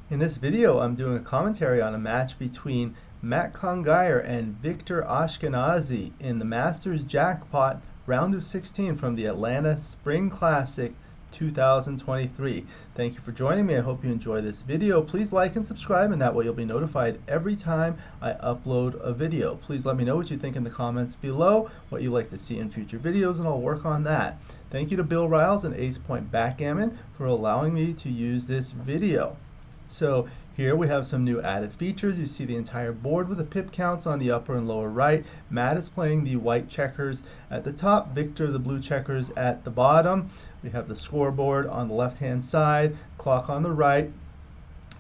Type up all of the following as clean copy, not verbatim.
In this video, I'm doing a commentary on a match between Cohn-Geier and Victor Ashkenazi in the Masters Jackpot round of 16 from the Atlanta Spring Classic 2023. Thank you for joining me. I hope you enjoy this video. Please like and subscribe, and that way you'll be notified every time I upload a video. Please let me know what you think in the comments below, what you'd like to see in future videos, and I'll work on that. Thank you to Bill Riles and Ace Point Backgammon for allowing me to use this video. So here we have some new added features. You see the entire board with the pip counts on the upper and lower right. Matt is playing the white checkers at the top, Victor the blue checkers at the bottom. We have the scoreboard on the left hand side, clock on the right,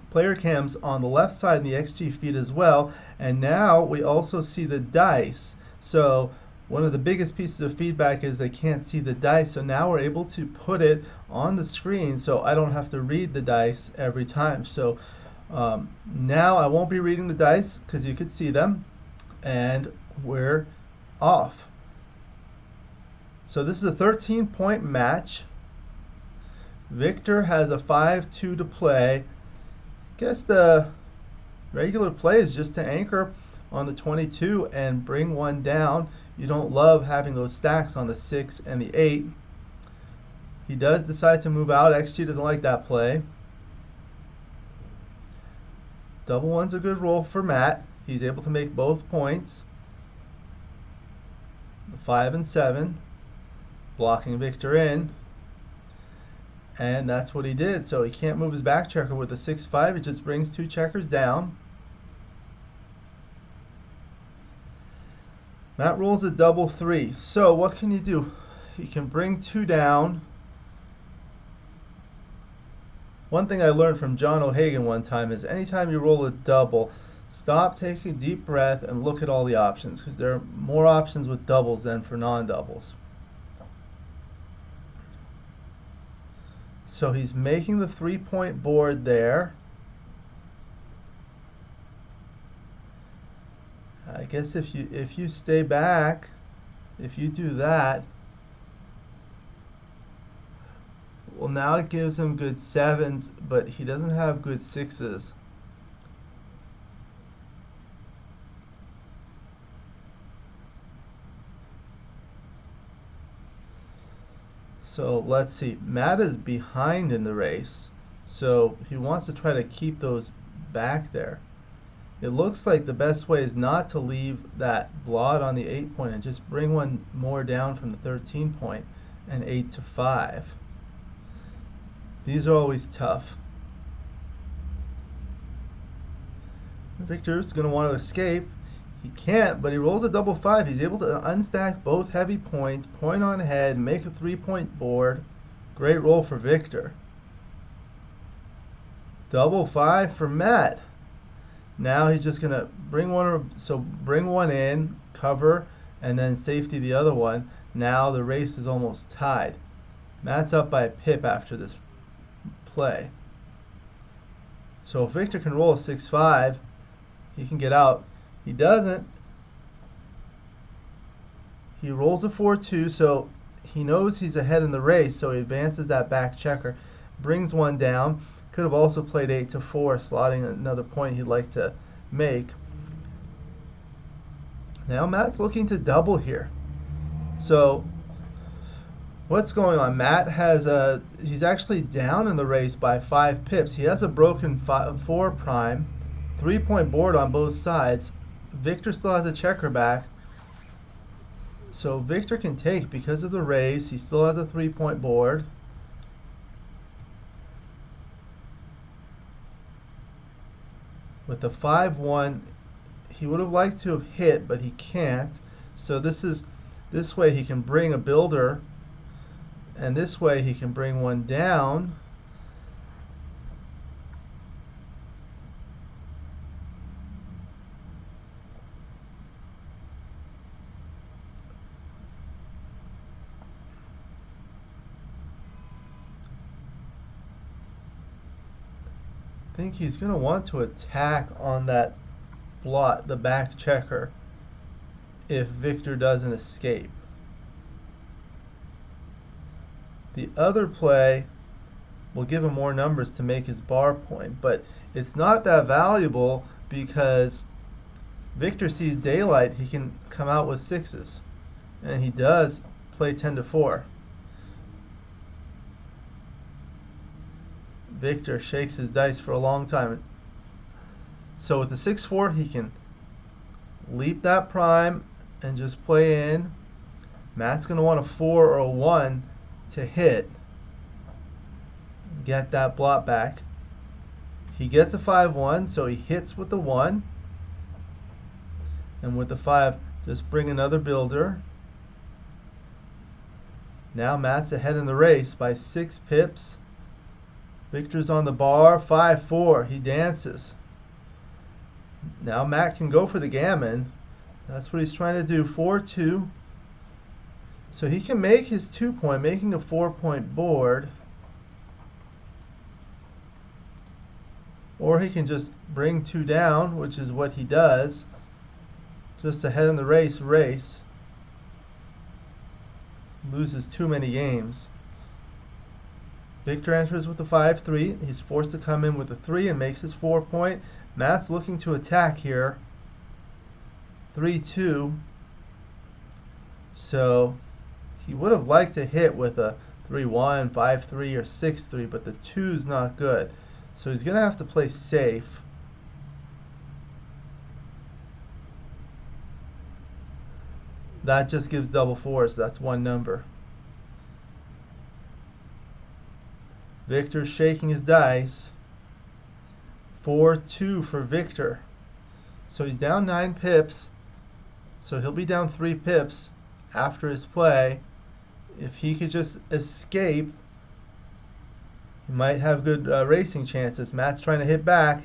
player cams on the left side and the XG feed as well. And now we also see the dice. So one of the biggest pieces of feedback is they can't see the dice, so now we're able to put it on the screen so I don't have to read the dice every time. So now I won't be reading the dice because you could see them, and we're off. So this is a 13-point match. Victor has a 5-2 to play. Guess the regular play is just to anchor on the 22 and bring one down. You don't love having those stacks on the 6 and the 8. He does decide to move out. XG doesn't like that play. Double one's a good roll for Matt. He's able to make both points. The 5 and 7, blocking Victor in. And that's what he did. So he can't move his back checker with the 6-5. It just brings two checkers down. Matt rolls a double 3. So what can you do? You can bring two down. One thing I learned from John O'Hagan one time is anytime you roll a double, stop, take a deep breath, and look at all the options, because there are more options with doubles than for non-doubles. So he's making the 3-point board there. I guess if you stay back, if you do that, well, now it gives him good 7s, but he doesn't have good 6s. So let's see, Matt is behind in the race, so he wants to try to keep those back there. It looks like the best way is not to leave that blot on the 8-point and just bring one more down from the 13-point and 8 to 5. These are always tough. Victor's going to want to escape. He can't, but he rolls a double 5. He's able to unstack both heavy points, point on head, make a 3-point board. Great roll for Victor. Double 5 for Matt. Now he's just going to bring one in, cover, and then safety the other one. Now the race is almost tied. Matt's up by a pip after this play. So if Victor can roll a 6-5, he can get out. He doesn't. He rolls a 4-2, so he knows he's ahead in the race, so he advances that back checker, brings one down. Could have also played 8 to 4, slotting another point he'd like to make. Now Matt's looking to double here. So what's going on? Matt has he's actually down in the race by 5 pips. He has a broken 4 prime, 3-point board on both sides. Victor still has a checker back. So Victor can take because of the raise. He still has a 3-point board. With the 5-1, he would have liked to have hit, but he can't. So this way he can bring a builder, and this way he can bring one down. I think he's going to want to attack on that blot, the back checker, if Victor doesn't escape. The other play will give him more numbers to make his bar point, but it's not that valuable because Victor sees daylight. He can come out with sixes, and he does play 10-4. Victor shakes his dice for a long time. So with the 6-4, he can leap that prime and just play in. Matt's going to want a 4 or a 1 to hit. Get that blot back. He gets a 5-1, so he hits with the 1. And with the 5, just bring another builder. Now Matt's ahead in the race by 6 pips. Victor's on the bar, 5-4. He dances. Now Matt can go for the gammon. That's what he's trying to do, 4-2. So he can make his 2-point, making a 4-point board. Or he can just bring 2 down, which is what he does. Just ahead in the race. Loses too many games. Victor enters with the 5-3. He's forced to come in with a 3 and makes his 4-point. Matt's looking to attack here. 3-2. So he would have liked to hit with a 3-1, 5-3, or 6-3, but the 2's not good. So he's going to have to play safe. That just gives double 4s. That's one number. Victor's shaking his dice. 4-2 for Victor. So he's down 9 pips. So he'll be down 3 pips after his play. If he could just escape, he might have good racing chances. Matt's trying to hit back.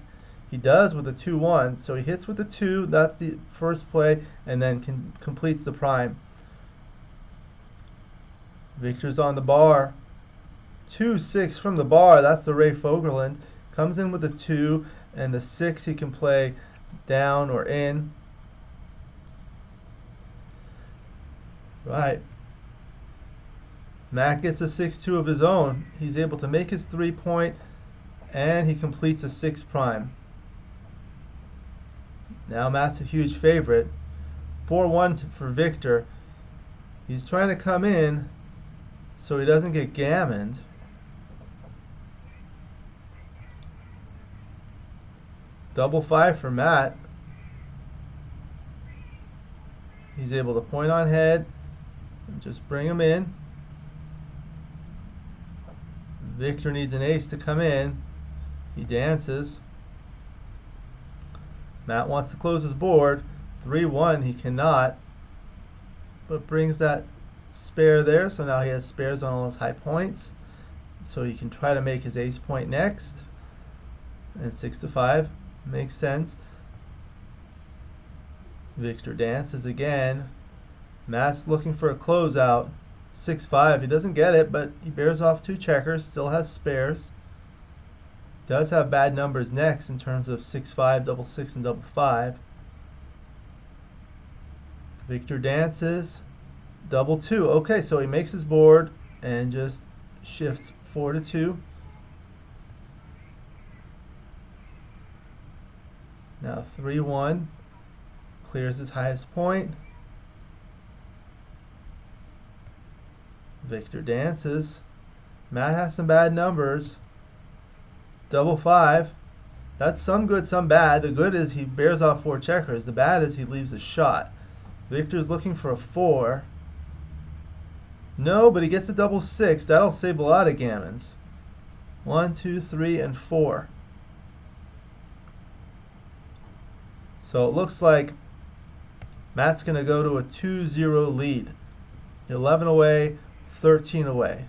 He does with a 2-1. So he hits with the 2. That's the first play, and then completes the prime. Victor's on the bar. 2-6 from the bar. That's the Ray Fogerland. Comes in with the 2, and the 6 he can play down or in. Right. Matt gets a 6-2 of his own. He's able to make his 3-point, and he completes a 6 prime. Now Matt's a huge favorite. 4-1 for Victor. He's trying to come in so he doesn't get gammoned. Double 5 for Matt. He's able to point on head and just bring him in. Victor needs an ace to come in. He dances. Matt wants to close his board. 3-1, he cannot, but brings that spare there, so now he has spares on all his high points. So he can try to make his ace point next. And 6-5 makes sense. Victor dances again. Matt's looking for a closeout. 6-5, he doesn't get it, but he bears off 2 checkers, still has spares. Does have bad numbers next in terms of 6-5, double 6, and double 5. Victor dances, double 2. Okay, so he makes his board and just shifts 4-2. Now 3-1, clears his highest point. Victor dances. Matt has some bad numbers. Double 5. That's some good, some bad. The good is he bears off 4 checkers. The bad is he leaves a shot. Victor's looking for a 4. No, but he gets a double 6. That'll save a lot of gammons. 1, 2, 3, and 4. So it looks like Matt's going to go to a 2-0 lead. 11 away, 13 away.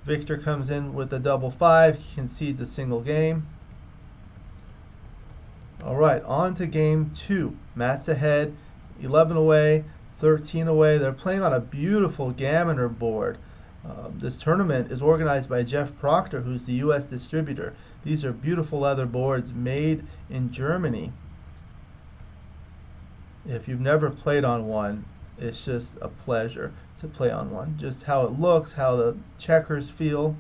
Victor comes in with a double 5. He concedes a single game. All right, on to game 2. Matt's ahead, 11 away, 13 away. They're playing on a beautiful gammoner board. This tournament is organized by Jeff Proctor, who's the U.S. distributor. These are beautiful leather boards made in Germany. If you've never played on one, It's just a pleasure to play on one. Just how it looks, how the checkers feel.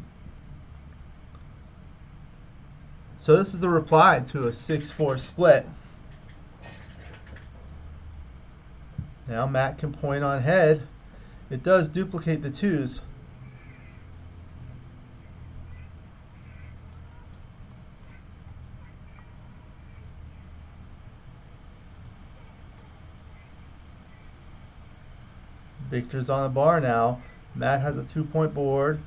So this is the reply to a 6-4 split. Now Matt can point on head. It does duplicate the twos. Victor's on the bar now. Matt has a 2-point board.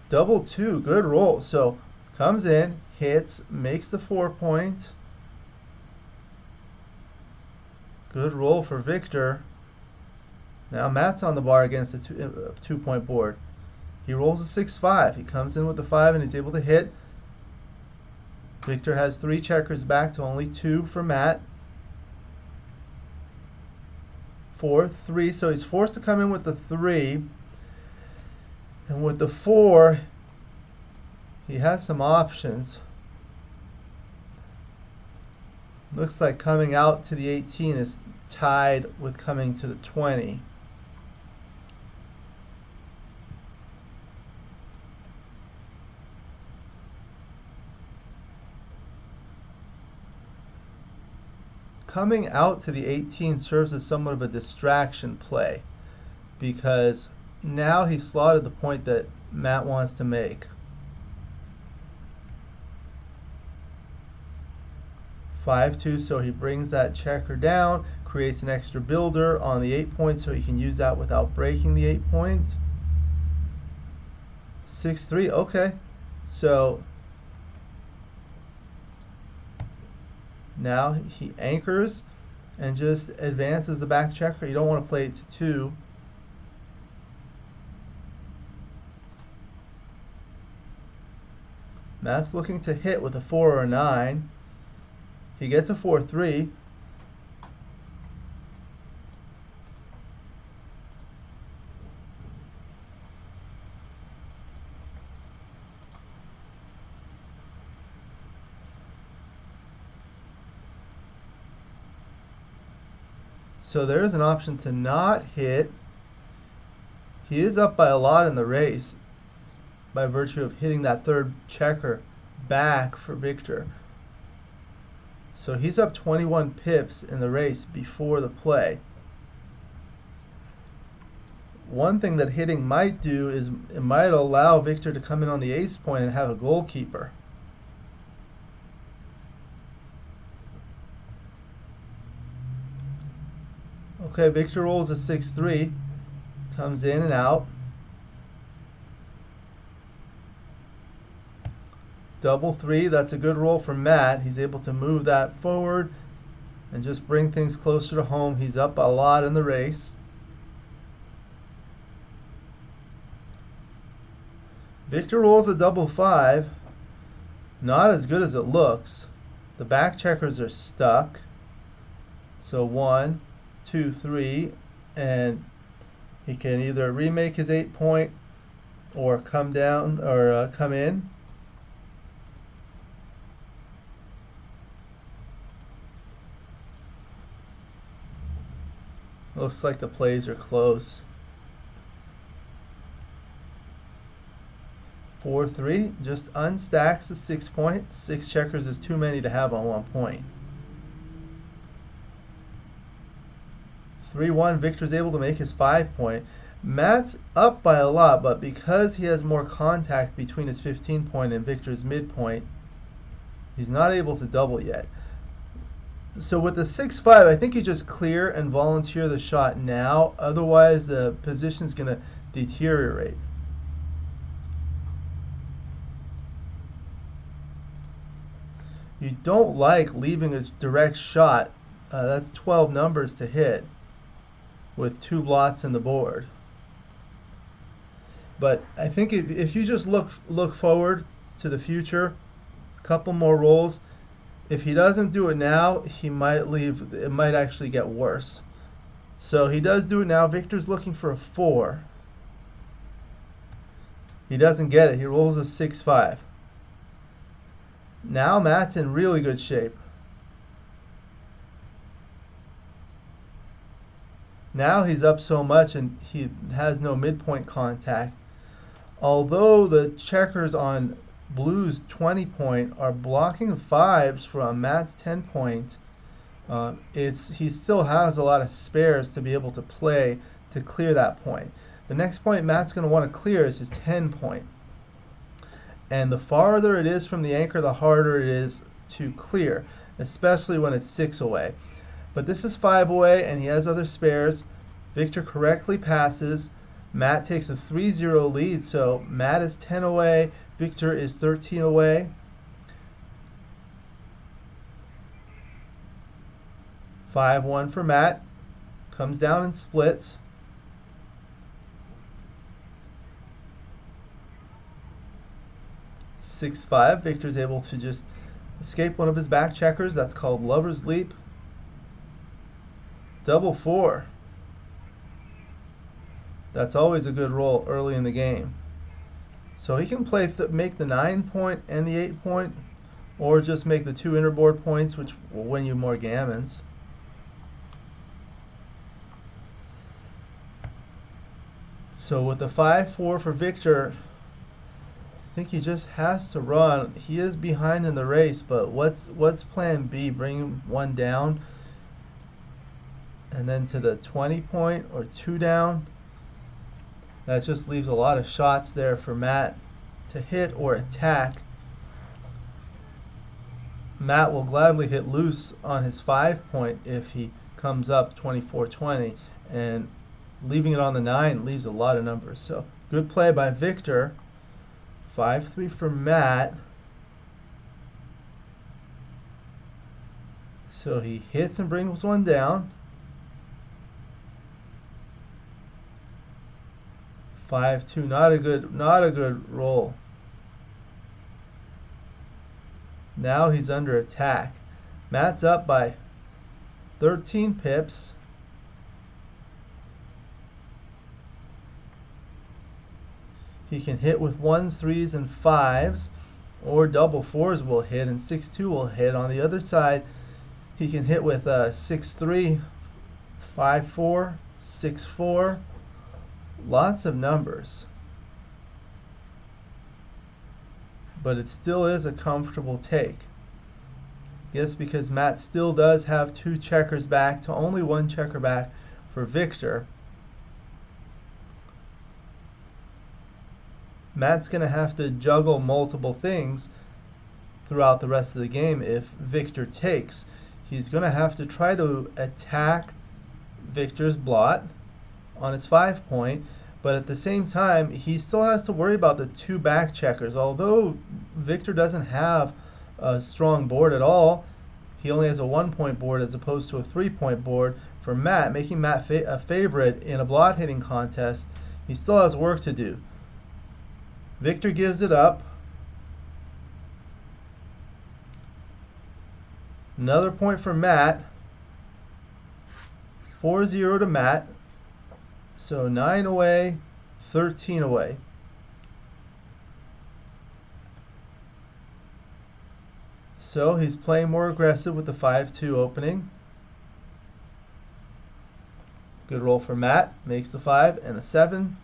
Double 2, good roll. So comes in, hits, makes the 4-point. Good roll for Victor. Now Matt's on the bar against a 2-point board. He rolls a 6-5. He comes in with the 5 and he's able to hit. Victor has 3 checkers back to only 2 for Matt. 4, 3, so he's forced to come in with the 3. And with the 4, he has some options. Looks like coming out to the 18 is tied with coming to the 20. Coming out to the 18 serves as somewhat of a distraction play because now he slotted the point that Matt wants to make. 5-2, so he brings that checker down, creates an extra builder on the 8-point so he can use that without breaking the 8-point. 6-3, okay. So now he anchors and just advances the back checker. You don't want to play it to 2. Matt's looking to hit with a 4 or a 9. He gets a 4-3. So there is an option to not hit. He is up by a lot in the race by virtue of hitting that 3rd checker back for Victor. So he's up 21 pips in the race before the play. One thing that hitting might do is it might allow Victor to come in on the ace point and have a goalkeeper. Okay, Victor rolls a 6-3, comes in and out. Double 3, that's a good roll for Matt. He's able to move that forward and just bring things closer to home. He's up a lot in the race. Victor rolls a double 5. Not as good as it looks. The back checkers are stuck. So 1, 2, 3, and he can either remake his 8-point or come down or come in. Looks like the plays are close. 4-3 just unstacks the 6-point. 6 checkers is too many to have on 1 point. 3-1, Victor's able to make his 5-point. Matt's up by a lot, but because he has more contact between his 15-point and Victor's midpoint, he's not able to double yet. So with the 6-5, I think you just clear and volunteer the shot now. Otherwise, the position's going to deteriorate. You don't like leaving a direct shot. That's 12 numbers to hit with 2 blots in the board. But I think if you just look forward to the future, a couple more rolls, if he doesn't do it now, he might leave. It might actually get worse. So he does do it now. Victor's looking for a 4. He doesn't get it. He rolls a 6-5. Now Matt's in really good shape. Now he's up so much and he has no midpoint contact. Although the checkers on Blue's 20 point are blocking fives from Matt's 10 point, he still has a lot of spares to be able to play to clear that point. The next point Matt's going to want to clear is his 10 point. And the farther it is from the anchor, the harder it is to clear, especially when it's 6 away. But this is 5 away and he has other spares. Victor correctly passes. Matt takes a 3-0 lead, so Matt is 10 away, Victor is 13 away. 5-1 for Matt. Comes down and splits. (6-5). Victor's able to just escape one of his back checkers. That's called Lover's Leap. Double 4. That's always a good roll early in the game. So he can play make the 9 point and the 8 point, or just make the 2 interboard points, which will win you more gammons. So with the 5-4 for Victor, I think he just has to run. He is behind in the race, but what's plan B? Bring one down and then to the 20 point or 2 down. That just leaves a lot of shots there for Matt to hit or attack. Matt will gladly hit loose on his 5 point if he comes up 24-20, and leaving it on the 9 leaves a lot of numbers. So good play by Victor. 5-3 for Matt. So he hits and brings one down. 5-2, not a good roll. Now he's under attack. Matt's up by 13 pips. He can hit with 1s, 3s, and 5s, or double 4s will hit, and 6-2 will hit. On the other side, he can hit with 6-3, 5-4, 6-4. Lots of numbers, but it still is a comfortable take. Yes, because Matt still does have 2 checkers back to only 1 checker back for Victor. Matt's going to have to juggle multiple things throughout the rest of the game if Victor takes. He's going to have to try to attack Victor's blot on his 5 point, but at the same time he still has to worry about the 2 back checkers. Although Victor doesn't have a strong board at all, he only has a 1 point board as opposed to a 3 point board for Matt, making Matt a favorite in a blot hitting contest. He still has work to do. Victor gives it up. Another point for Matt. 4-0 to Matt. So 9 away, 13 away. So he's playing more aggressive with the 5-2 opening. Good roll for Matt. Makes the 5 and the 7.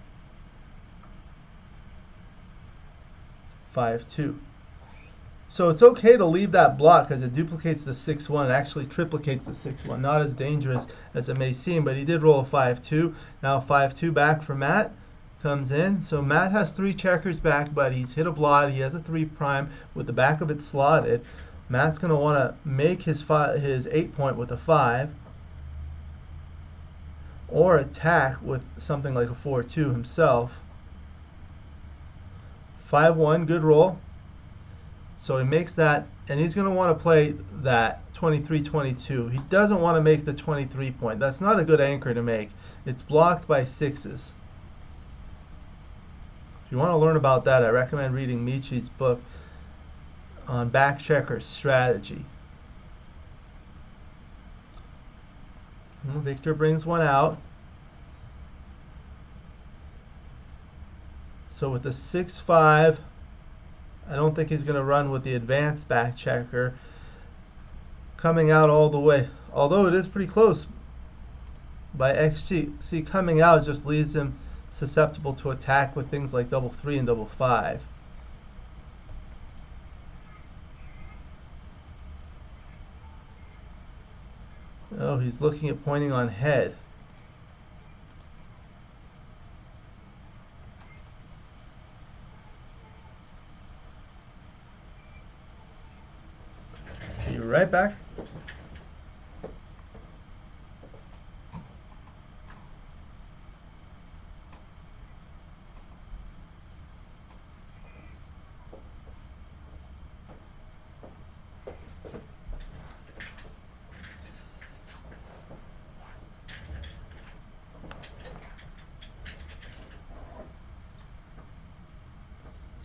5-2. So it's okay to leave that block because it duplicates the 6-1. It actually triplicates the 6-1. Not as dangerous as it may seem, but he did roll a 5-2. Now 5-2 back for Matt. Comes in. So Matt has 3 checkers back, but he's hit a blot. He has a 3 prime with the back of it slotted. Matt's going to want to make his 8 point with a 5. Or attack with something like a 4-2 himself. 5-1, good roll. So he makes that, and he's going to want to play that 23-22. He doesn't want to make the 23 point. That's not a good anchor to make. It's blocked by 6s. If you want to learn about that, I recommend reading Michi's book on back checker strategy. Victor brings one out. So with the 6-5, I don't think he's going to run with the advanced back checker coming out all the way. Although it is pretty close. by XG. See, coming out just leaves him susceptible to attack with things like double 3 and double 5. Oh, he's looking at pointing on head. Be right back.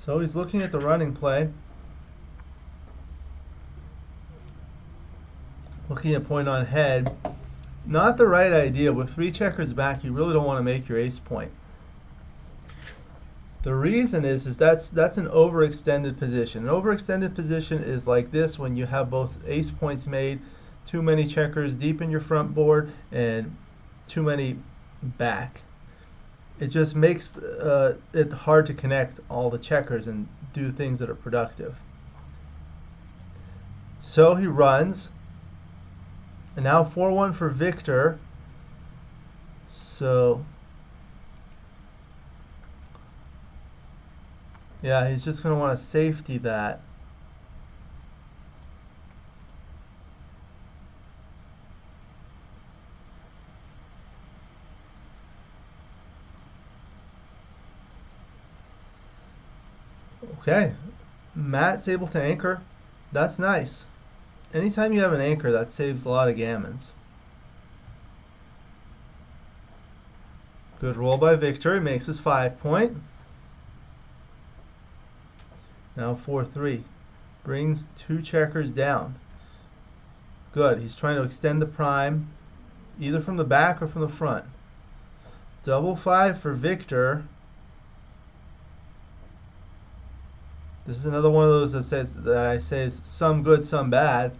So he's looking at the running play. Looking at point on head. Not the right idea. With 3 checkers back, you really don't want to make your ace point. The reason is that's an overextended position. An overextended position is like this when you have both ace points made, too many checkers deep in your front board, and too many back. It just makes it hard to connect all the checkers and do things that are productive. So he runs. And now 4-1 for Victor. So, yeah, he's just going to want to safety that. Okay, Matt's able to anchor. That's nice. Anytime you have an anchor, that saves a lot of gammons. Good roll by Victor. He makes his 5 point. Now 4-3. Brings 2 checkers down. Good. He's trying to extend the prime, either from the back or from the front. Double 5 for Victor. This is another one of those that I say is some good, some bad.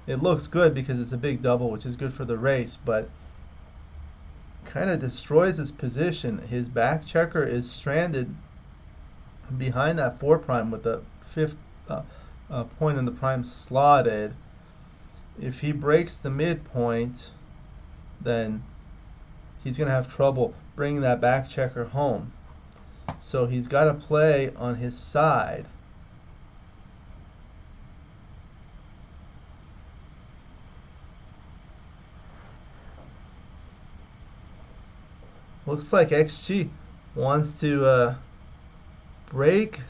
It looks good because it's a big double, which is good for the race, but kind of destroys his position. His back checker is stranded behind that 4 prime with the 5th point in the prime slotted. If he breaks the midpoint, then he's going to have trouble bringing that back checker home. So he's got to play on his side. Looks like XG wants to break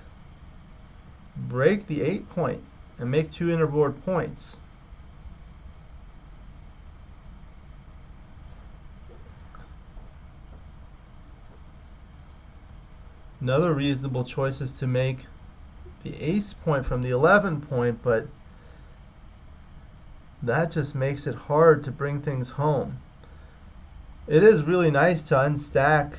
the 8 point and make 2 interboard points. Another reasonable choice is to make the ace point from the 11 point, but that just makes it hard to bring things home. It is really nice to unstack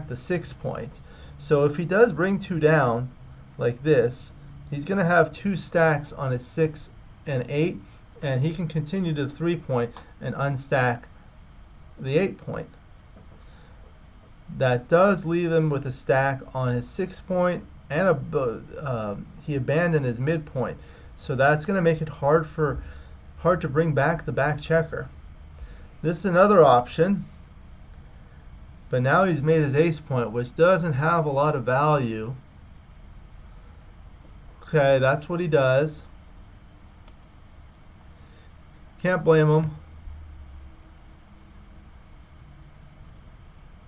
the 6 point. So if he does bring 2 down like this, he's going to have 2 stacks on his 6 and 8, and he can continue to the 3 point and unstack the 8 point. That does leave him with a stack on his 6 point, and he abandoned his midpoint. So that's going to make it hard to bring back the back checker. This is another option, but now he's made his ace point, which doesn't have a lot of value. Okay, that's what he does. Can't blame him.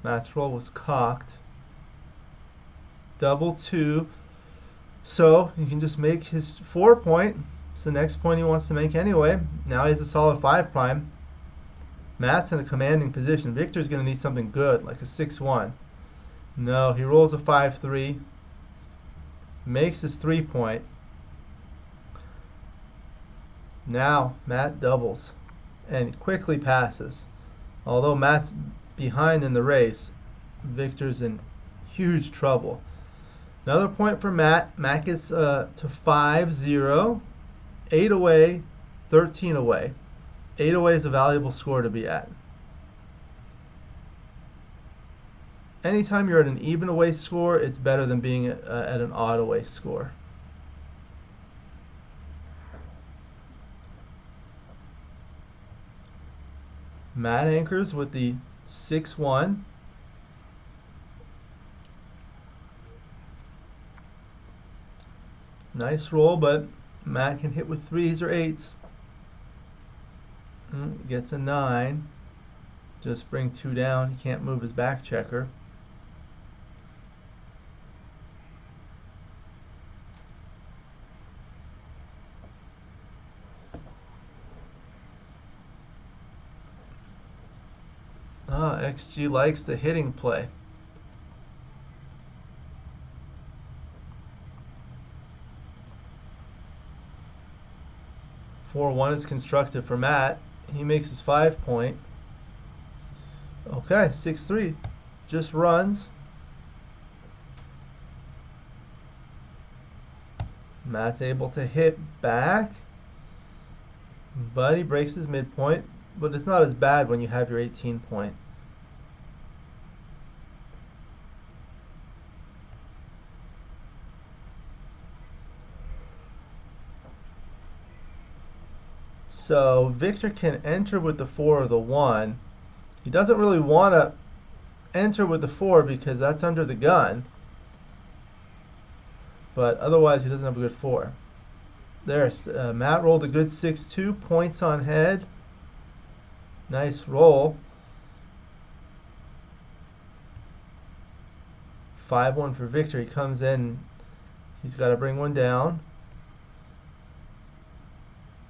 Matt's roll was cocked. Double 2. So you can just make his 4 point. It's the next point he wants to make anyway. Now he has a solid 5 prime. Matt's in a commanding position. Victor's going to need something good, like a 6-1. No, he rolls a 5-3. Makes his 3 point. Now Matt doubles and quickly passes. Although Matt's behind in the race, Victor's in huge trouble. Another point for Matt. Matt gets to 5-0, 8 away, 13 away. 8 away is a valuable score to be at. Anytime you're at an even away score, it's better than being at an odd away score. Matt anchors with the 6-1. Nice roll, but Matt can hit with 3s or 8s. Gets a 9. Just bring 2 down. He can't move his back checker. XG likes the hitting play. (4-1) is constructed for Matt. He makes his 5-point. Okay, 6-3. Just runs. Matt's able to hit back, but he breaks his midpoint. But it's not as bad when you have your 18-point. So Victor can enter with the 4 or the 1. He doesn't really want to enter with the 4 because that's under the gun. But otherwise he doesn't have a good 4. There's Matt rolled a good 6-2, points on head. Nice roll. 5-1 for Victor. He comes in. He's got to bring one down.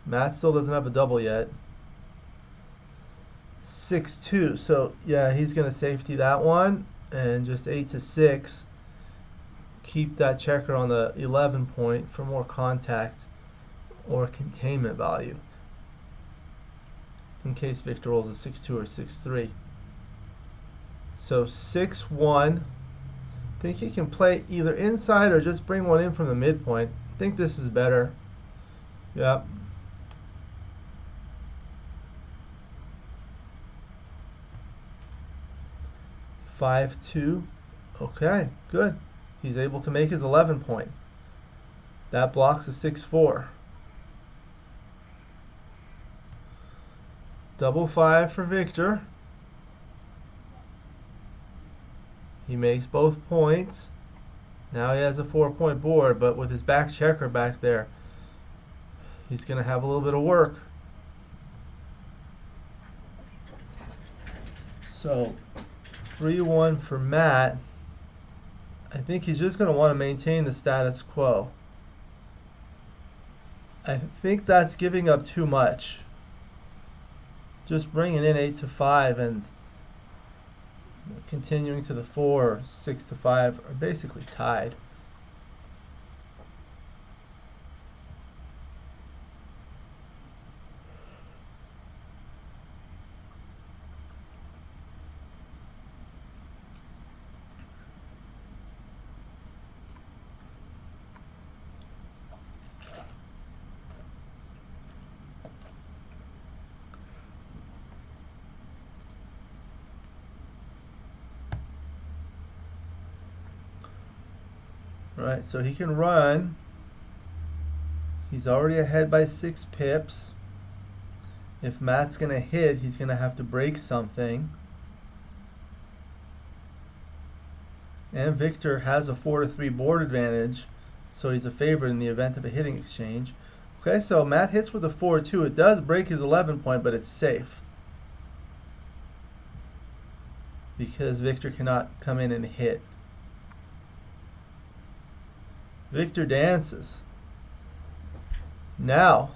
Matt still doesn't have a double yet. 6-2. So yeah, he's going to safety that one and just 8-6. Keep that checker on the 11-point for more contact or containment value in case Victor rolls a 6-2 or 6-3. So 6-1. I think he can play either inside or just bring one in from the midpoint. I think this is better. Yep. (5-2). Okay, good. He's able to make his 11-point. That blocks a 6-4. Double 5 for Victor. He makes both points. Now he has a 4-point board, but with his back checker back there, he's going to have a little bit of work. So 3-1 for Matt. I think he's just going to want to maintain the status quo. I think that's giving up too much. Just bringing in 8-5 and continuing to the 4, 6-5 are basically tied. Right, so he can run. He's already ahead by 6 pips. If Matt's going to hit, he's going to have to break something. And Victor has a 4-3 board advantage, so he's a favorite in the event of a hitting exchange. Okay, so Matt hits with a 4-2. It does break his 11-point, but it's safe, because Victor cannot come in and hit. Victor dances. Now,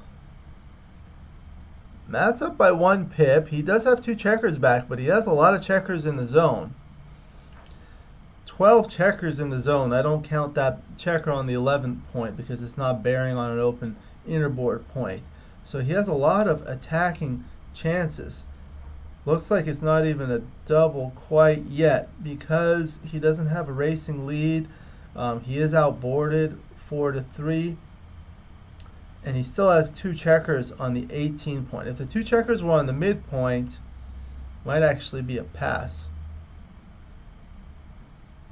Matt's up by 1 pip. He does have 2 checkers back, but he has a lot of checkers in the zone. 12 checkers in the zone. I don't count that checker on the 11th point because it's not bearing on an open innerboard point. So he has a lot of attacking chances. Looks like it's not even a double quite yet because he doesn't have a racing lead. He is outboarded 4-3, and he still has 2 checkers on the 18 point. If the 2 checkers were on the midpoint, might actually be a pass.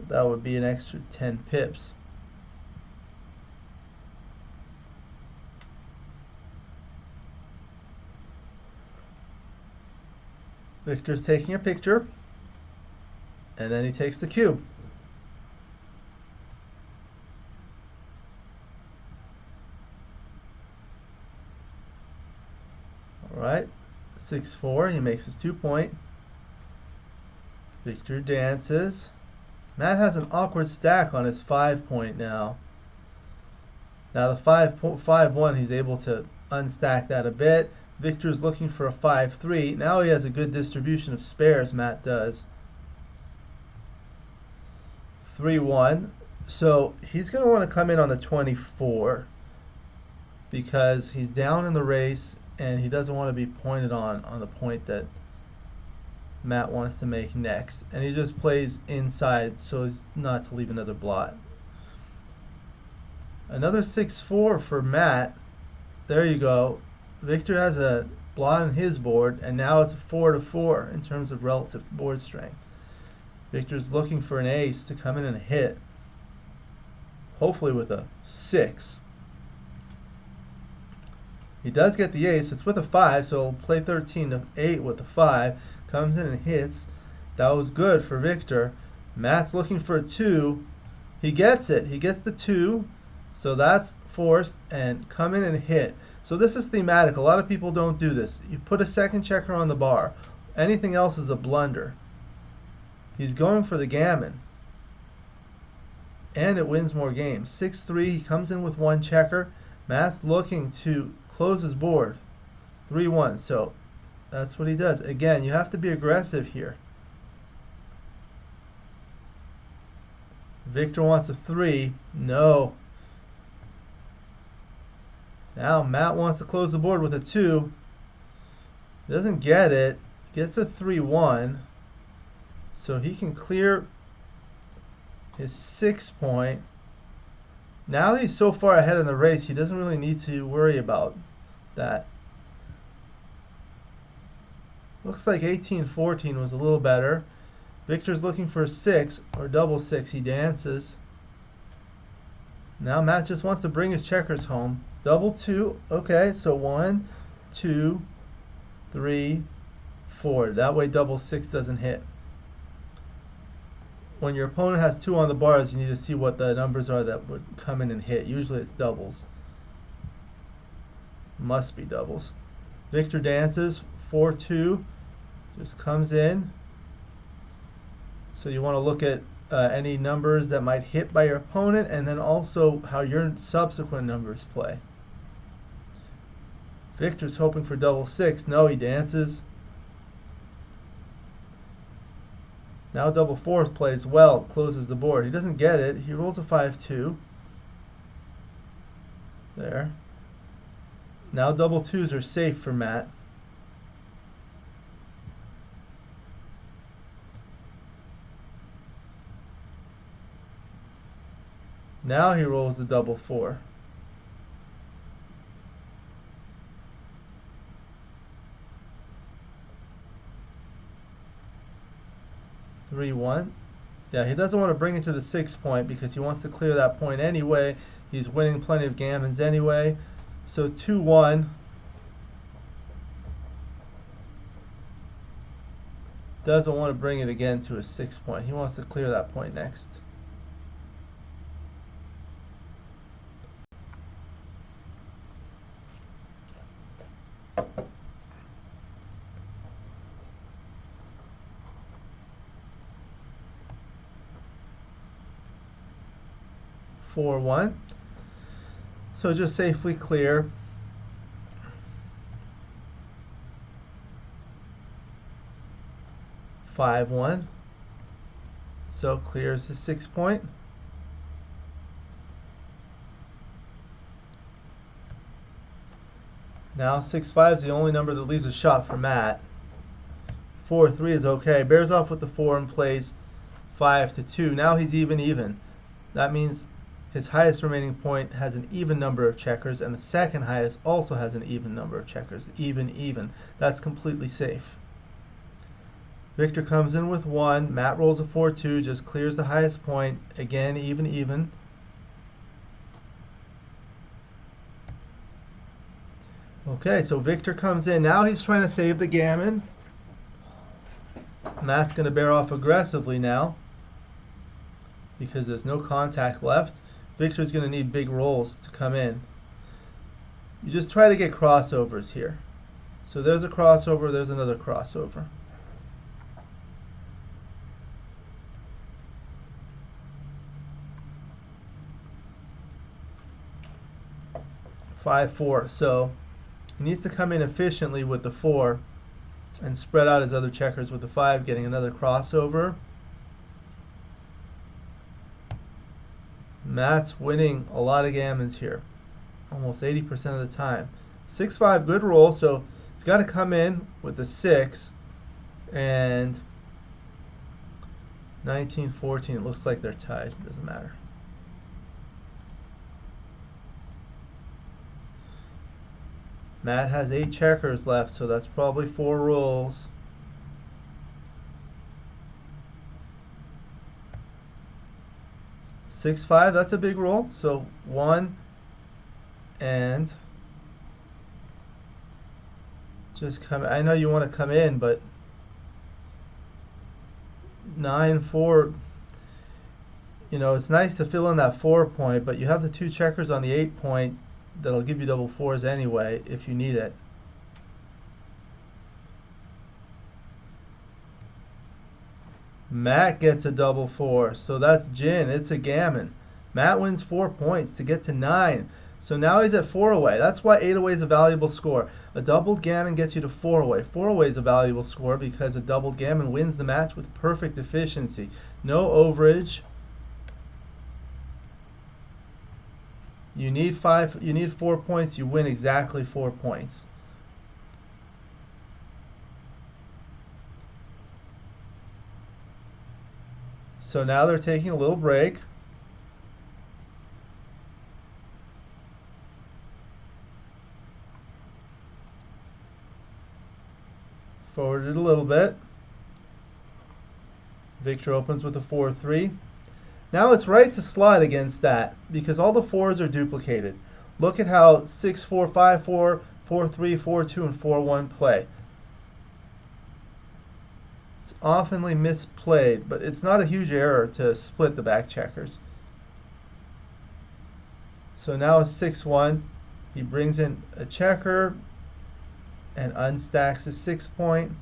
That would be an extra 10 pips. Victor's taking a picture, and then he takes the cube. Alright, 6-4, he makes his 2 point. Victor dances. Matt has an awkward stack on his 5 point now. Now the 5-1, he's able to unstack that a bit. Victor's looking for a 5-3. Now he has a good distribution of spares, Matt does. 3-1. So he's going to want to come in on the 24 because he's down in the race and he doesn't want to be pointed on the point that Matt wants to make next. And he just plays inside so as not to leave another blot. Another 6-4 for Matt. There you go. Victor has a blot on his board, and now it's a 4-4 in terms of relative board strength. Victor's looking for an ace to come in and hit, hopefully with a 6. He does get the ace. It's with a 5, so he'll play 13-8 with the 5. Comes in and hits. That was good for Victor. Matt's looking for a 2. He gets it. He gets the 2, so that's forced, and come in and hit. So this is thematic. A lot of people don't do this. You put a second checker on the bar. Anything else is a blunder. He's going for the gammon. And it wins more games. 6-3, he comes in with 1 checker. Matt's looking to close his board. 3-1, so that's what he does. Again, you have to be aggressive here. Victor wants a 3. No. Now Matt wants to close the board with a 2. Doesn't get it. Gets a 3-1. So he can clear his 6 point. Now he's so far ahead in the race, he doesn't really need to worry about that. Looks like 18-14 was a little better. Victor's looking for a 6 or double 6. He dances. Now Matt just wants to bring his checkers home. Double 2. Okay, so 1, 2, 3, 4. That way double 6 doesn't hit. When your opponent has 2 on the bars, you need to see what the numbers are that would come in and hit. Usually it's doubles. Must be doubles. Victor dances. 4-2. Just comes in. So you want to look at any numbers that might hit by your opponent, and then also how your subsequent numbers play. Victor's hoping for double 6. No, he dances. Now double 4 plays well, closes the board. He doesn't get it. He rolls a 5-2. There. Now double 2s are safe for Matt. Now he rolls the double 4. Three, 1. Yeah, he doesn't want to bring it to the 6 point because he wants to clear that point anyway. He's winning plenty of gammons anyway. So 2-1. Doesn't want to bring it again to a 6 point. He wants to clear that point next. Four, 1. So just safely clear. 5-1. So clears the 6 point. Now 6-5 is the only number that leaves a shot for Matt. 4-3 is okay. Bears off with the 4 and plays 5-2. Now he's even. That means his highest remaining point has an even number of checkers, and the second highest also has an even number of checkers. Even. That's completely safe. Victor comes in with 1. Matt rolls a 4-2, just clears the highest point. Again, even. Okay, so Victor comes in. Now he's trying to save the gammon. Matt's going to bear off aggressively now because there's no contact left. Victor's going to need big rolls to come in. You just try to get crossovers here. So there's a crossover, there's another crossover. 5-4. So he needs to come in efficiently with the 4 and spread out his other checkers with the 5, getting another crossover. Matt's winning a lot of gammons here, almost 80% of the time. 6-5, good roll, so he's got to come in with the 6, and 19-14, it looks like they're tied, doesn't matter. Matt has 8 checkers left, so that's probably 4 rolls. 6-5, that's a big roll. So 1 and just come. I know you want to come in, but 9-4. You know, it's nice to fill in that 4 point, but you have the 2 checkers on the 8 point that'll give you double 4s anyway if you need it. Matt gets a double 4, so that's gin. It's a gammon. Matt wins 4 points to get to 9. So now he's at 4 away. That's why 8 away is a valuable score. A doubled gammon gets you to 4 away. 4 away is a valuable score because a doubled gammon wins the match with perfect efficiency. No overage. You need 4 points, you win exactly 4 points. So now they're taking a little break. Forwarded a little bit. Victor opens with a 4-3. Now it's right to slide against that because all the 4s are duplicated. Look at how 6-4, 5-4, 4-3, 4-2, and 4-1 play. It's oftenly misplayed, but it's not a huge error to split the back checkers. So now it's 6-1. He brings in a checker and unstacks his 6 point.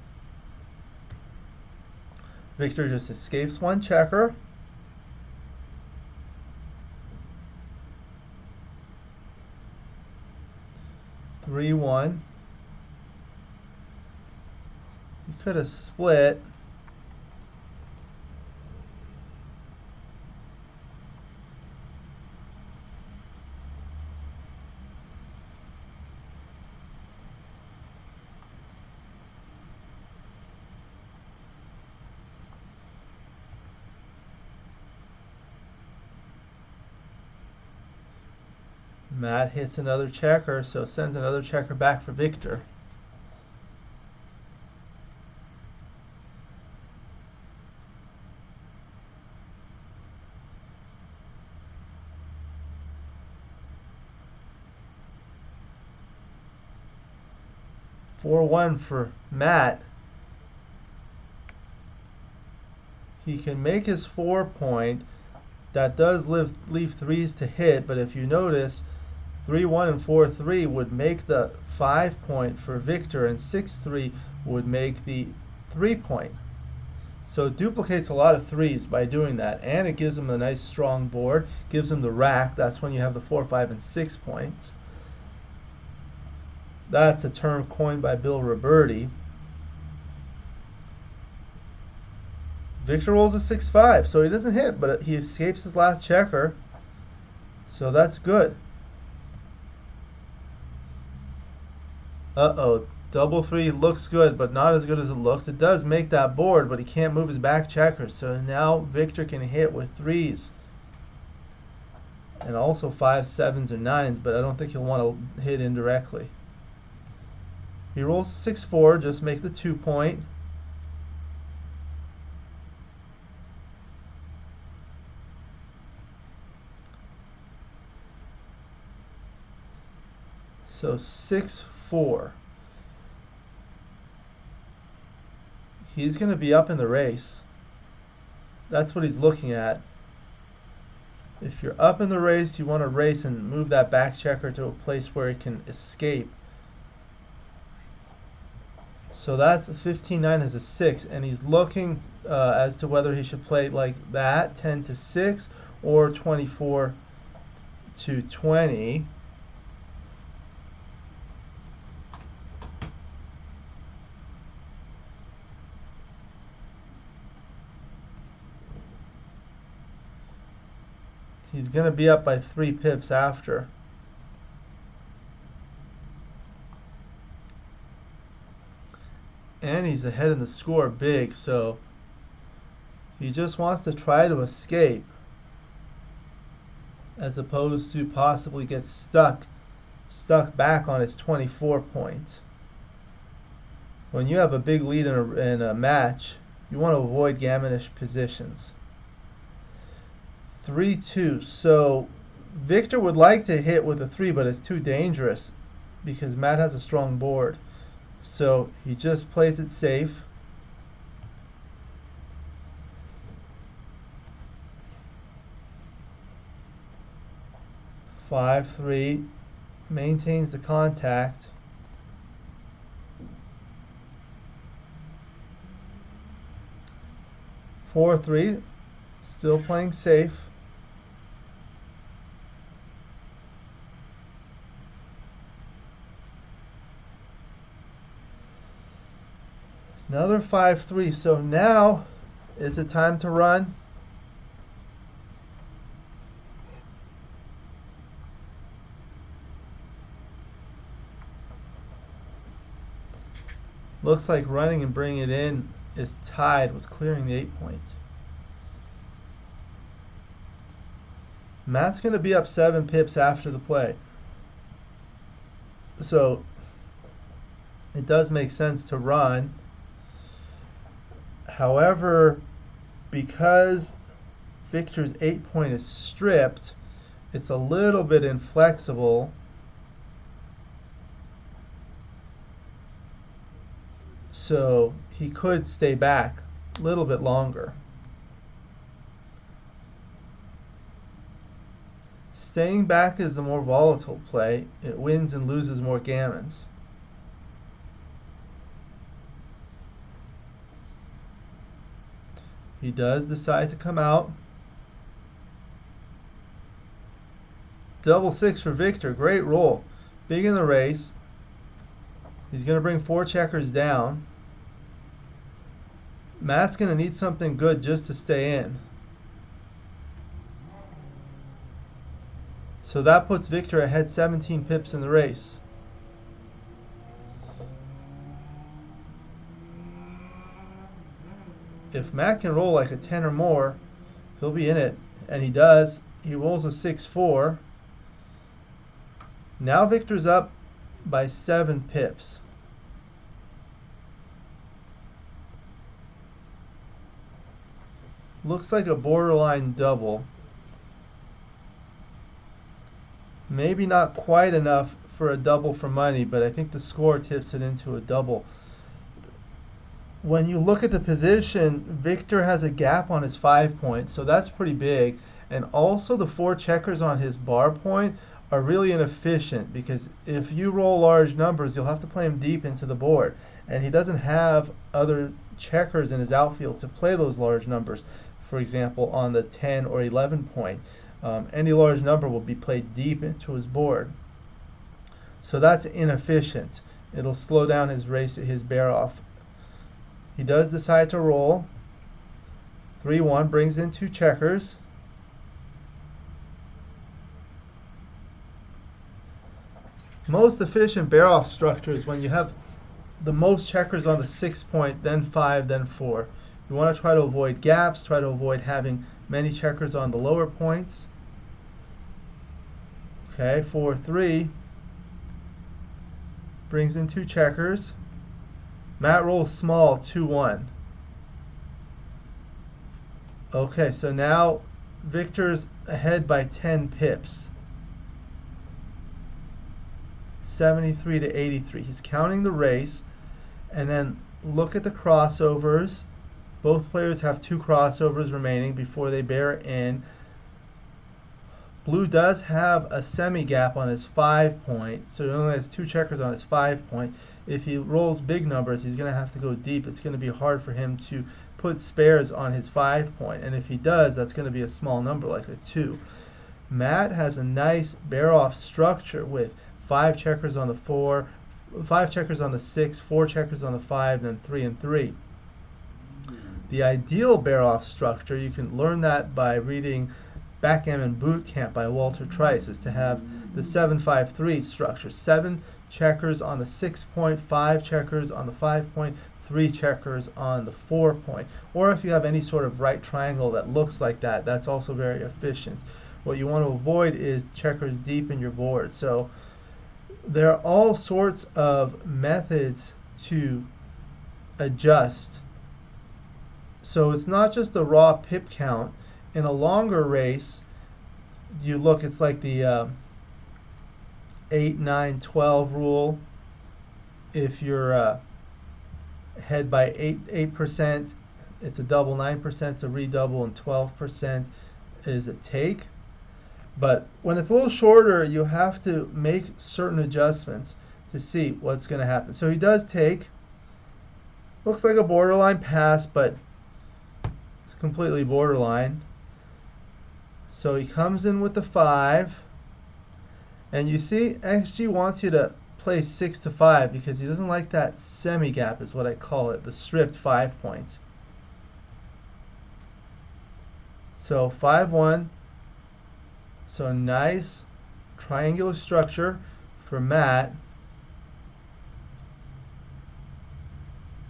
Victor just escapes 1 checker. You could have split. Matt hits another checker, so sends another checker back for Victor. (4-1) for Matt. He can make his 4 point. That does leave 3s to hit, but if you notice, 3-1 and 4-3 would make the 5 point for Victor, and 6-3 would make the 3 point. So it duplicates a lot of 3s by doing that, and it gives him a nice strong board, gives him the rack. That's when you have the 4, 5, and 6 points. That's a term coined by Bill Roberti. Victor rolls a 6-5, so he doesn't hit, but he escapes his last checker, so that's good. Uh-oh, double 3 looks good, but not as good as it looks. It does make that board, but he can't move his back checker, so now Victor can hit with 3s. and also 5s, 7s, or 9s, but I don't think he'll want to hit indirectly. He rolls 6-4, just make the 2-point. So 6-4. He's going to be up in the race. That's what he's looking at. If you're up in the race, you want to race and move that back checker to a place where it can escape. So that's 15-9 as a 6, and he's looking as to whether he should play like that, 10-6, or 24-20. He's going to be up by 3 pips after. And he's ahead in the score big, so he just wants to try to escape as opposed to possibly get stuck back on his 24 point. When you have a big lead in a match, you want to avoid gammonish positions. 3-2. So Victor would like to hit with a 3, but it's too dangerous because Matt has a strong board. So he just plays it safe. Five, 3, maintains the contact. 4-3, still playing safe. Another 5-3. So now is the time to run. Looks like running and bringing it in is tied with clearing the 8-point. Matt's going to be up 7 pips after the play. So it does make sense to run. However, because Victor's 8-point is stripped, it's a little bit inflexible. So he could stay back a little bit longer. Staying back is the more volatile play. It wins and loses more gammons. He does decide to come out. Double 6 for Victor. Great roll. Big in the race. He's going to bring 4 checkers down. Matt's going to need something good just to stay in. So that puts Victor ahead 17 pips in the race. If Matt can roll like a 10 or more, he'll be in it. And he does. He rolls a 6-4. Now Victor's up by 7 pips. Looks like a borderline double. Maybe not quite enough for a double for money, but I think the score tips it into a double. When you look at the position, Victor has a gap on his 5-point, so that's pretty big. And also the 4 checkers on his bar point are really inefficient, because if you roll large numbers, you'll have to play him deep into the board. And he doesn't have other checkers in his outfield to play those large numbers. For example, on the 10 or 11 point. Any large number will be played deep into his board. So that's inefficient. It'll slow down his race, his bear off. He does decide to roll. 3-1 brings in 2 checkers. Most efficient bear off structure is when you have the most checkers on the 6-point, then 5, then 4. You want to try to avoid gaps, try to avoid having many checkers on the lower points. Okay, 4-3. Brings in 2 checkers. Matt rolls small, 2-1. Okay, so now Victor's ahead by 10 pips. 73 to 83. He's counting the race, and then look at the crossovers. Both players have 2 crossovers remaining before they bear in. Blue does have a semi-gap on his 5 point, so he only has 2 checkers on his 5 point. If he rolls big numbers, he's going to have to go deep. It's going to be hard for him to put spares on his 5 point, and if he does, that's going to be a small number like a 2. Matt has a nice bear-off structure with 5 checkers on the 4, 5 checkers on the 6, 4 checkers on the 5, and then 3 and 3. The ideal bear-off structure, you can learn that by reading Backgammon Boot Camp by Walter Trice, is to have the 7-5-3 structure. 7 checkers on the 6 point, 5 checkers on the 5 point, 3 checkers on the 4 point. Or if you have any sort of right triangle that looks like that, that's also very efficient. What you want to avoid is checkers deep in your board. So there are all sorts of methods to adjust. So it's not just the raw pip count. In a longer race, you look, it's like the 8, 9, 12 rule. If you're ahead by 8%, it's a double, 9% is a redouble, and 12% is a take. But when it's a little shorter, you have to make certain adjustments to see what's going to happen. So he does take. Looks like a borderline pass, but it's completely borderline. So he comes in with the 5, and you see XG wants you to play 6 to 5 because he doesn't like that semi-gap, is what I call it, the stripped 5 point. So 5-1. So nice triangular structure for Matt.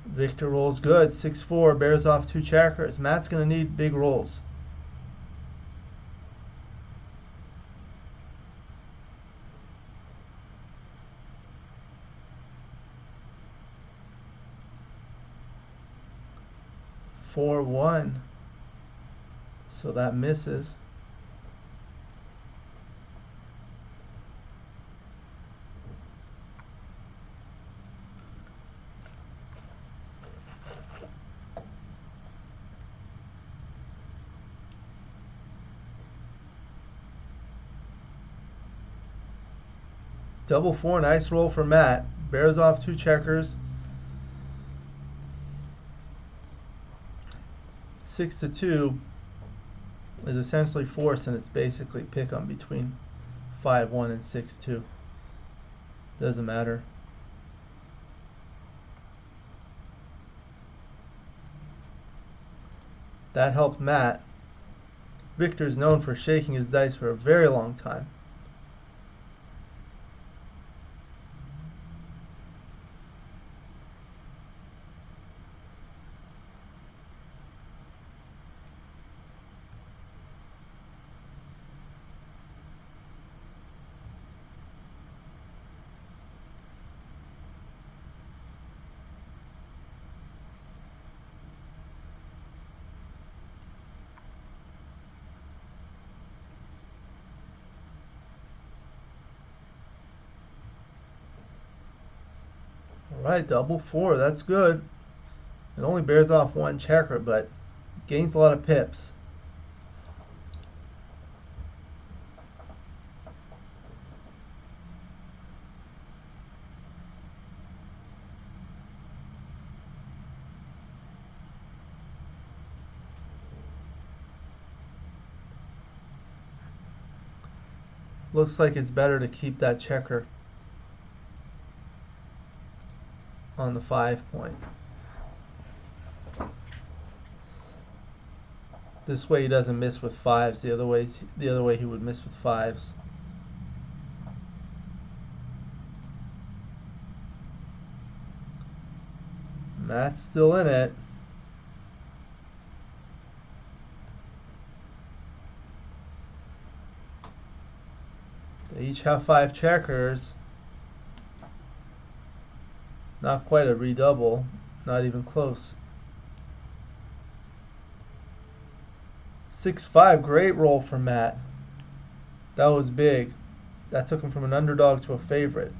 Victor rolls good, 6-4, bears off 2 checkers. Matt's going to need big rolls. Four, 1. So that misses. Double 4, nice roll for Matt. Bears off 2 checkers. 6-2 is essentially forced, and it's basically pick 'em between 5-1 and 6-2. Doesn't matter. That helped Matt. Victor's known for shaking his dice for a very long time. Alright, double 4, that's good. It only bears off 1 checker, but gains a lot of pips. Looks like it's better to keep that checker on the 5 point. This way he doesn't miss with 5s. The other way he would miss with 5s. Matt's still in it. They each have 5 checkers. Not quite a redouble, not even close. 6-5, great roll for Matt. That was big. That took him from an underdog to a favorite.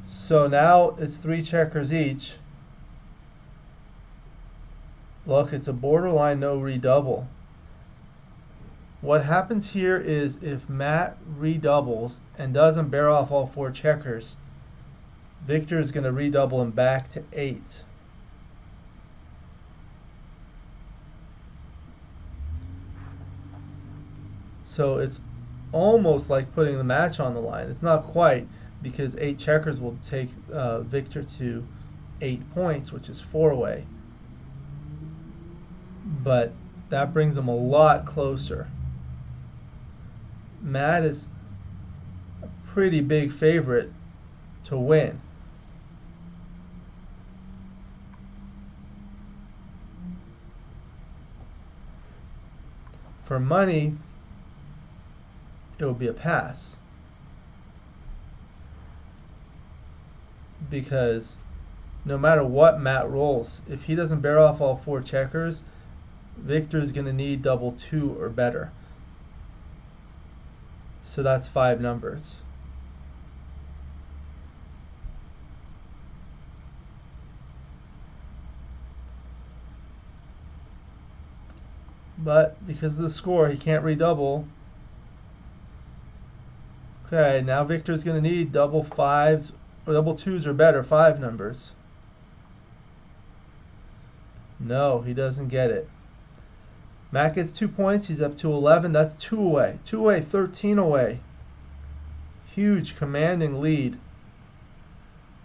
So now it's 3 checkers each. Look, it's a borderline no redouble. What happens here is if Matt redoubles and doesn't bear off all 4 checkers, Victor is going to redouble him back to 8. So it's almost like putting the match on the line. It's not quite, because 8 checkers will take Victor to 8 points, which is 4-way. But that brings him a lot closer. Matt is a pretty big favorite to win. For money, it would be a pass, because no matter what Matt rolls, if he doesn't bear off all 4 checkers, Victor is going to need double 2 or better. So that's 5 numbers. But because of the score, he can't redouble. Okay, now Victor's going to need double 5s or double 2s or better, 5 numbers. No, he doesn't get it. Matt gets 2 points. He's up to 11. That's 2 away. 2 away, 13 away. Huge, commanding lead.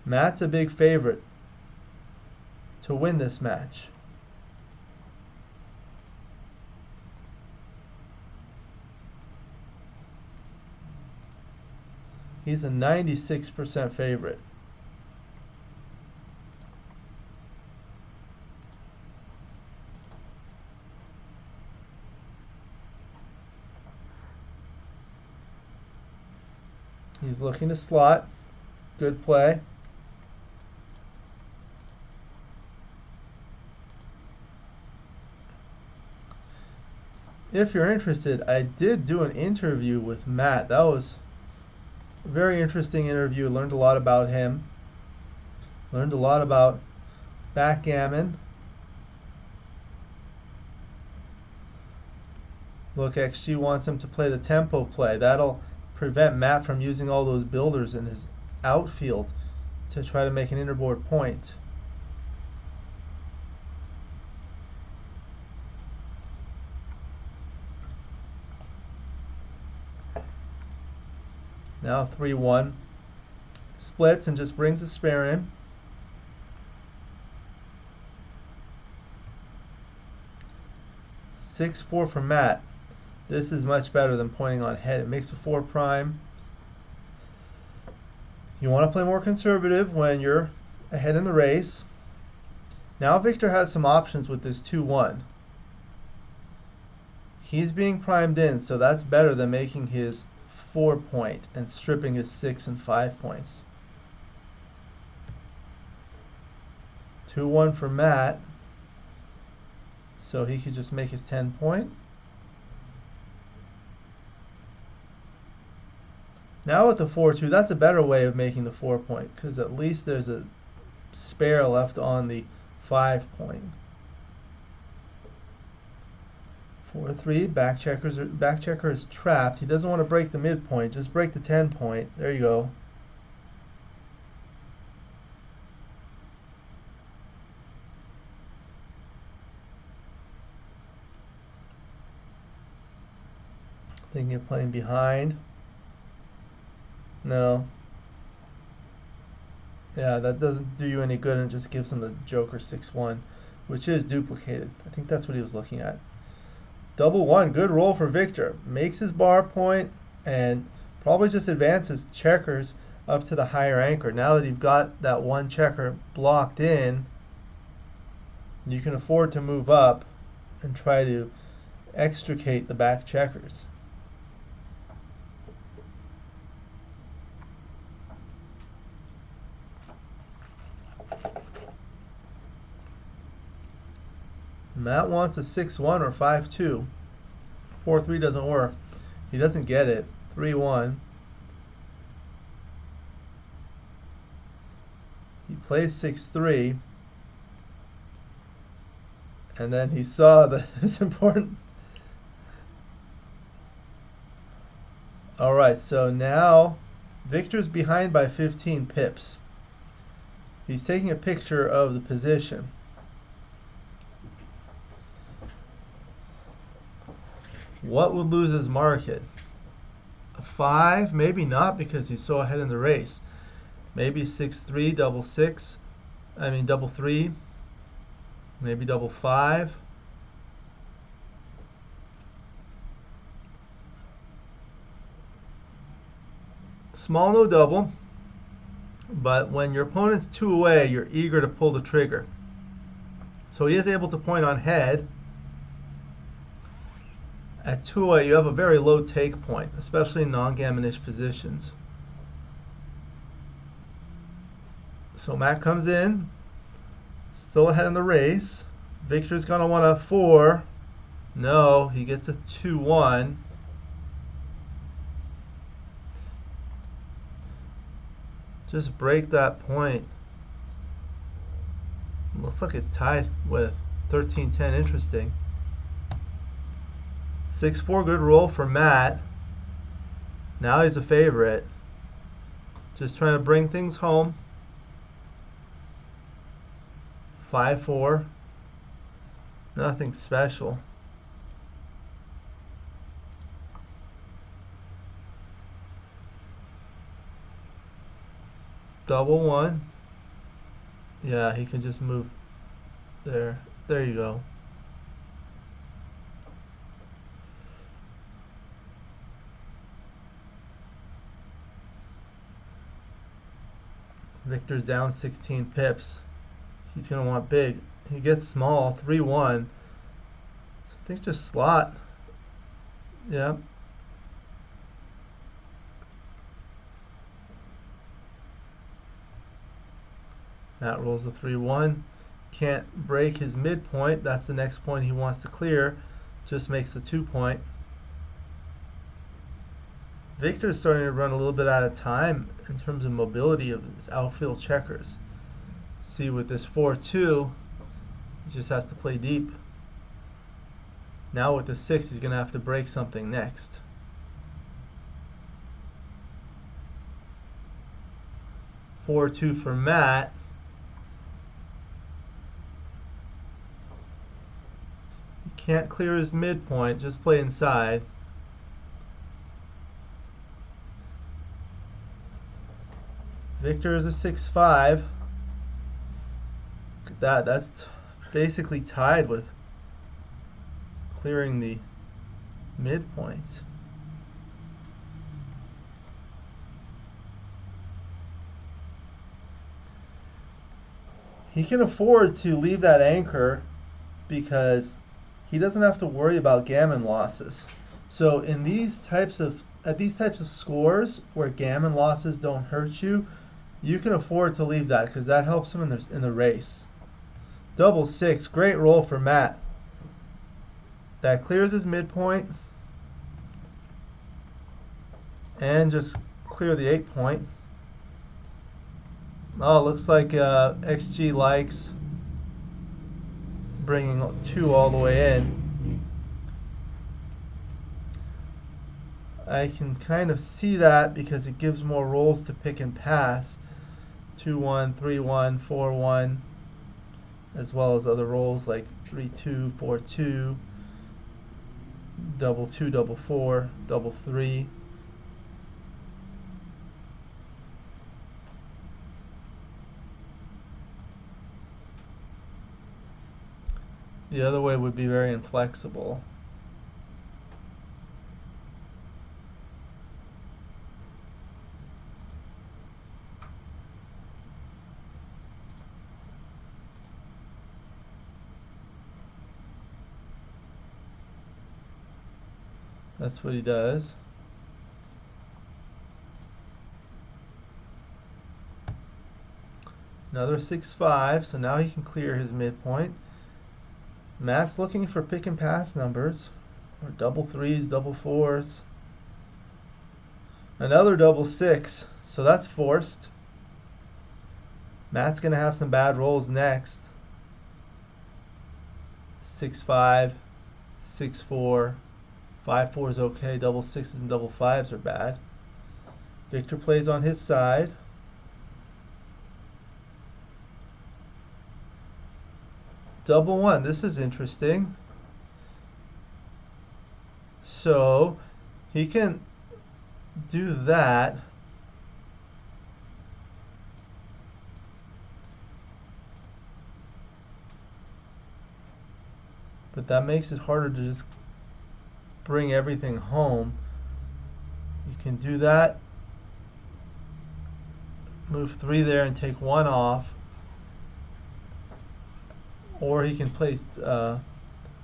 Matt's a big favorite to win this match. He's a 96% favorite. He's looking to slot. Good play. If you're interested, I did do an interview with Matt. That was a very interesting interview. Learned a lot about him. Learned a lot about backgammon. Look, XG wants him to play the tempo play. That'll prevent Matt from using all those builders in his outfield to try to make an interboard point. Now 3-1. Splits and just brings the spare in. Six-4 for Matt. This is much better than pointing on head. It makes a 4 prime. You want to play more conservative when you're ahead in the race. Now Victor has some options with this 2-1. He's being primed in, so that's better than making his 4 point and stripping his 6 and 5 points. 2-1 for Matt, so he could just make his 10 point. Now with the 4-2, that's a better way of making the 4 point, because at least there's a spare left on the 5 point. 4-3, back checker is trapped. He doesn't want to break the midpoint, just break the 10 point. There you go. Thinking of playing behind. No. Yeah, that doesn't do you any good, and just gives him the Joker 6-1, which is duplicated. I think that's what he was looking at. Double 1, good roll for Victor. Makes his bar point and probably just advances checkers up to the higher anchor. Now that you've got that 1 checker blocked in, you can afford to move up and try to extricate the back checkers. Matt wants a 6-1 or 5-2. 4-3 doesn't work. He doesn't get it. 3-1. He plays 6-3. And then he saw that it's important. Alright, so now Victor's behind by 15 pips. He's taking a picture of the position. What would lose his market? A 5? Maybe not, because he's so ahead in the race. Maybe 6-3, double 6. I mean double 3. Maybe double 5. Small no double, but when your opponent's 2 away, you're eager to pull the trigger. So he is able to point on head. At 2 away, you have a very low take point, especially in non-gammonish positions. So Matt comes in, still ahead in the race. Victor's going to want a 4. No, he gets a 2-1. Just break that point. Looks like it's tied with 13-10. Interesting. 6-4, good roll for Matt. Now he's a favorite. Just trying to bring things home. 5-4. Nothing special. Double 1. Yeah, he can just move there. There you go. Victor's down 16 pips. He's going to want big. He gets small, 3-1. So I think just slot. Yep. Matt rolls a 3-1. Can't break his midpoint. That's the next point he wants to clear. Just makes a 2-point. Victor's starting to run a little bit out of time in terms of mobility of his outfield checkers. See, with this 4-2, he just has to play deep. Now with the 6, he's going to have to break something next. 4-2 for Matt. He can't clear his midpoint, just play inside. Victor is a 6-5. Look at that. That's basically tied with clearing the midpoint. He can afford to leave that anchor because he doesn't have to worry about gammon losses. So in these types of scores where gammon losses don't hurt you, you can afford to leave that because that helps him in the race. Double 6, great roll for Matt. That clears his midpoint and just clear the 8-point. Oh, looks like XG likes bringing 2 all the way in. I can kind of see that because it gives more rolls to pick and pass. 2-1, 3-1, 4-1, as well as other rolls like 3-2, 4-2, double 2, double 4, double 3. The other way would be very inflexible. That's what he does. Another 6-5, so now he can clear his midpoint. Matt's looking for pick and pass numbers, or double threes, double fours. Another double six, so that's forced. Matt's going to have some bad rolls next. 6-5, 6-4, 5-4 is okay. Double sixes and double fives are bad. Victor plays on his side. Double one, this is interesting. So he can do that. But that makes it harder to just bring everything home. You can do that. Move 3 there and take 1 off. Or he can place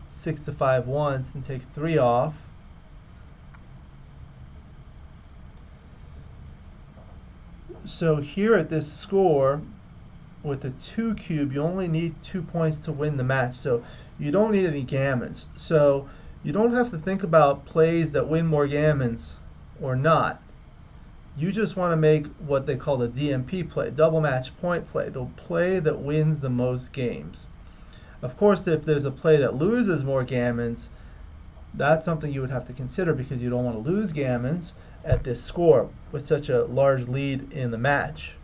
6 to 5 once and take 3 off. So here at this score, with a 2 cube, you only need 2 points to win the match. So you don't need any gammons. So you don't have to think about plays that win more gammons or not. You just want to make what they call the DMP play, double match point play, the play that wins the most games. Of course, if there's a play that loses more gammons, that's something you would have to consider, because you don't want to lose gammons at this score with such a large lead in the match.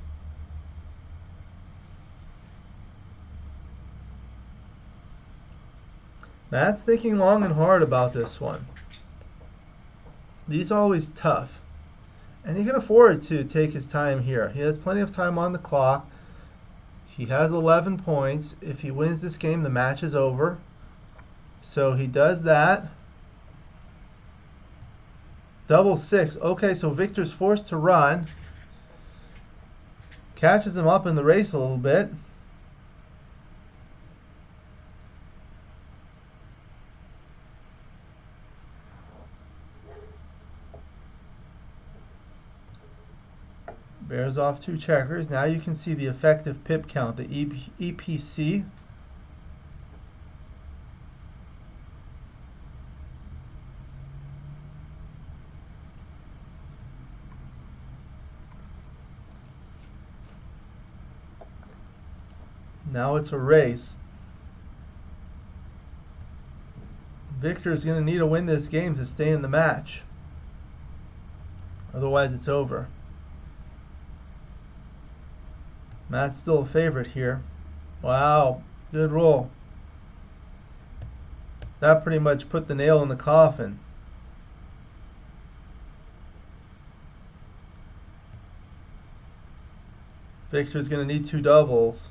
Matt's thinking long and hard about this one. These are always tough, and he can afford to take his time here. He has plenty of time on the clock. He has 11 points. If he wins this game, the match is over. So he does that. Double six. Okay, so Victor's forced to run. Catches him up in the race a little bit. Bears off 2 checkers. Now you can see the effective pip count, the EPC. Now it's a race. Victor's going to need to win this game to stay in the match. Otherwise it's over. Matt's still a favorite here. Wow, good roll. That pretty much put the nail in the coffin. Victor's going to need 2 doubles.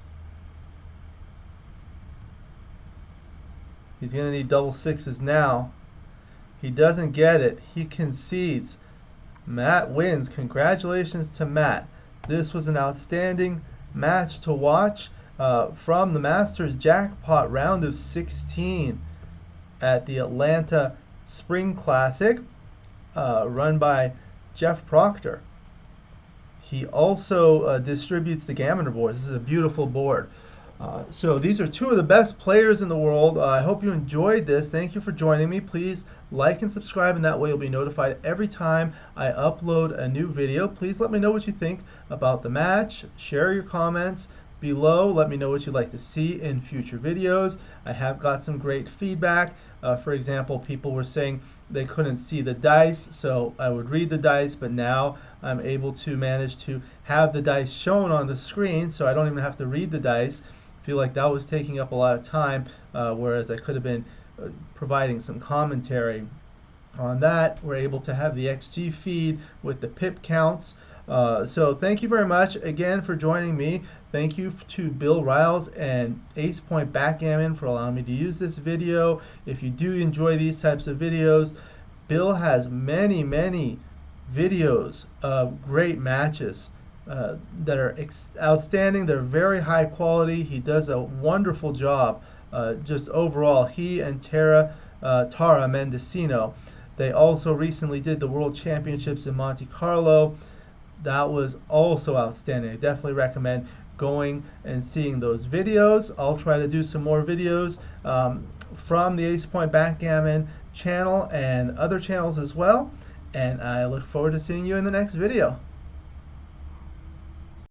He's going to need double sixes now. He doesn't get it. He concedes. Matt wins. Congratulations to Matt. This was an outstanding match to watch from the Masters Jackpot round of 16 at the Atlanta Spring Classic, run by Jeff Proctor. He also distributes the Gammon boards. This is a beautiful board. So these are 2 of the best players in the world. I hope you enjoyed this. Thank you for joining me. Please like and subscribe, and that way you'll be notified every time I upload a new video. Please let me know what you think about the match. Share your comments below. Let me know what you'd like to see in future videos. I have got some great feedback. For example, people were saying they couldn't see the dice, so I would read the dice, but now I'm able to manage to have the dice shown on the screen, so I don't even have to read the dice. I feel like that was taking up a lot of time, whereas I could have been providing some commentary on that. We're able to have the XG feed with the pip counts. So thank you very much again for joining me. Thank you to Bill Riles and Ace Point Backgammon for allowing me to use this video. If you do enjoy these types of videos, Bill has many videos of great matches that are outstanding. They're very high quality. He does a wonderful job. Just overall, he and Tara Mendocino. They also recently did the World Championships in Monte Carlo. That was also outstanding. I definitely recommend going and seeing those videos. I'll try to do some more videos from the Ace Point Backgammon channel and other channels as well. And I look forward to seeing you in the next video.